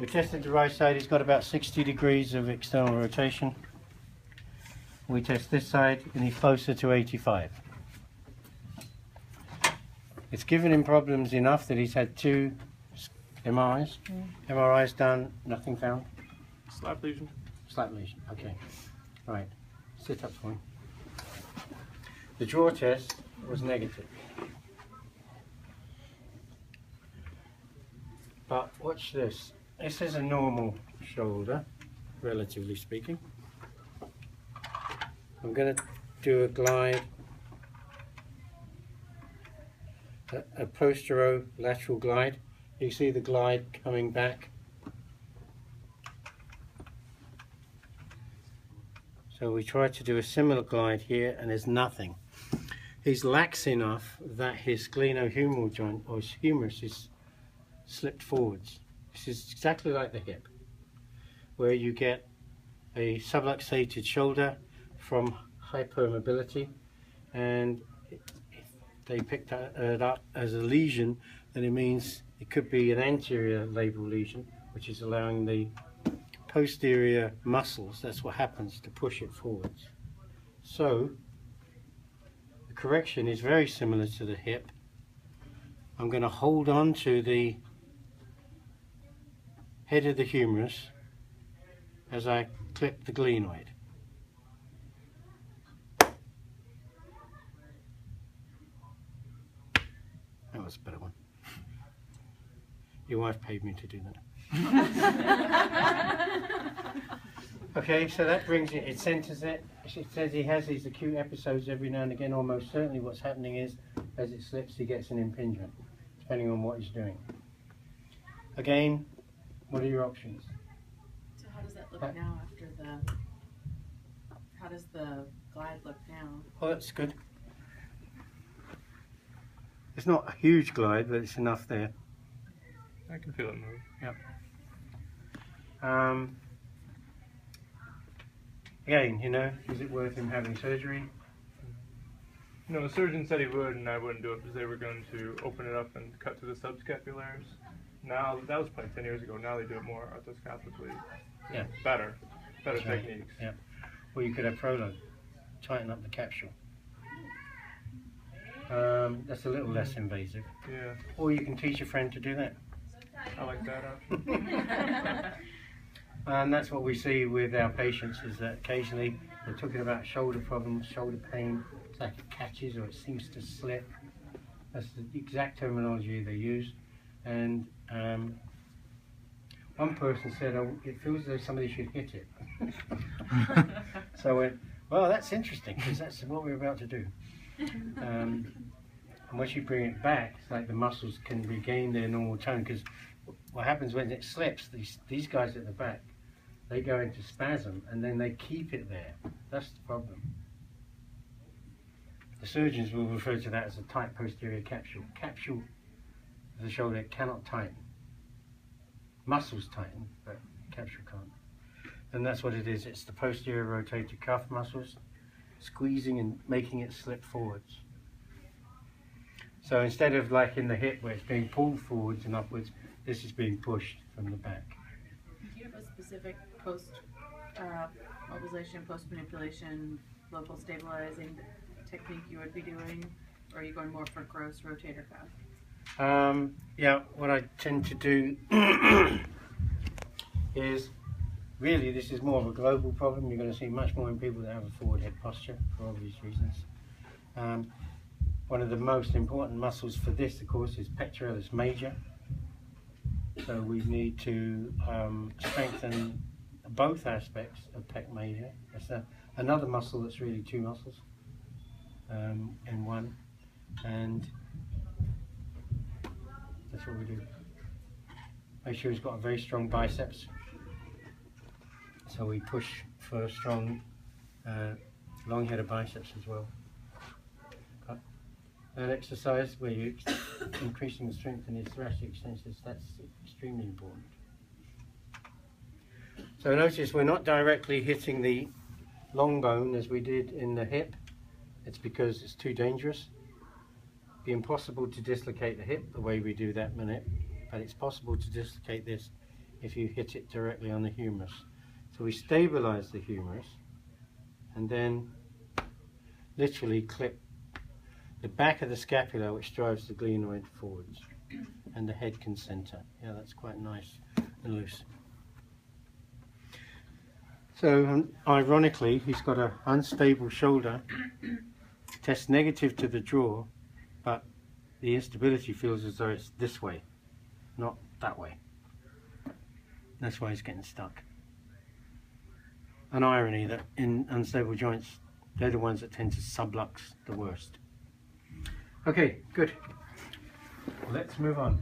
We tested the right side. He's got about 60 degrees of external rotation. We test this side and he's closer to 85. It's given him problems enough that he's had 2 MRIs done, nothing found. Slap lesion. Slap lesion, okay. Right, sit up for me. The draw test was negative. But watch this. This is a normal shoulder, relatively speaking. I'm going to do a glide, a posterolateral glide. You see the glide coming back. So we try to do a similar glide here and there's nothing. He's lax enough that his glenohumeral joint or his humerus is slipped forwards. This is exactly like the hip, where you get a subluxated shoulder from hypermobility, and if they picked it up as a lesion, then it means it could be an anterior labral lesion, which is allowing the posterior muscles, that's what happens, to push it forwards. So the correction is very similar to the hip. I'm going to hold on to the head of the humerus as I clip the glenoid. That was a better one. Your wife paid me to do that. Okay, so that brings it centers it. It says he has these acute episodes every now and again. Almost certainly what's happening is, as it slips, he gets an impingement, depending on what he's doing. Again, what are your options? So how does that look now after the, how does the glide look now? Oh, that's good. It's not a huge glide, but it's enough there. I can feel it move. Yep. Again, you know, is it worth him having surgery? No, the surgeon said he would, and I wouldn't do it because they were going to open it up and cut to the subscapularis. Now, that was probably 10 years ago. Now they do it more arthroscopically. Yeah. Better That's right. techniques. Yeah. Or you could have prolong, tighten up the capsule. That's a little less invasive. Yeah. Or you can teach a friend to do that. I like that option. And that's what we see with our patients, is that occasionally they're talking about shoulder problems, shoulder pain. It's like it catches or it seems to slip. That's the exact terminology they use. And one person said, oh, it feels as though somebody should hit it. So I went, well, that's interesting, because that's what we're about to do. And once you bring it back, it's like the muscles can regain their normal tone, because what happens when it slips, these guys at the back, they go into spasm and then they keep it there. That's the problem. The surgeons will refer to that as a tight posterior capsule. Capsule of the shoulder cannot tighten. Muscles tighten, but capsule can't. And that's what it is. It's the posterior rotator cuff muscles squeezing and making it slip forwards. So instead of like in the hip where it's being pulled forwards and upwards, this is being pushed from the back. Do you have a specific post-mobilization, post-manipulation, local stabilizing technique you would be doing? Or are you going more for gross rotator cuff? Yeah, what I tend to do is, really this is more of a global problem. You're going to see much more in people that have a forward head posture for obvious reasons. One of the most important muscles for this, of course, is pectoralis major. So we need to strengthen both aspects of pec major. That's another muscle that's really two muscles in one, and that's what we do. Make sure he's got a very strong biceps. So we push for a strong long head of biceps as well. An exercise where you're increasing the strength in his thoracic extensors, that's extremely important. So notice we're not directly hitting the long bone as we did in the hip. It's because it's too dangerous. It'd be impossible to dislocate the hip the way we do that in the hip, but it's possible to dislocate this if you hit it directly on the humerus. So we stabilize the humerus and then literally clip the back of the scapula, which drives the glenoid forwards, and the head can center. Yeah, that's quite nice and loose. So ironically, he's got an unstable shoulder, test negative to the jaw, but the instability feels as though it's this way, not that way. That's why he's getting stuck. An irony that in unstable joints, they're the ones that tend to sublux the worst. Okay, good. Let's move on.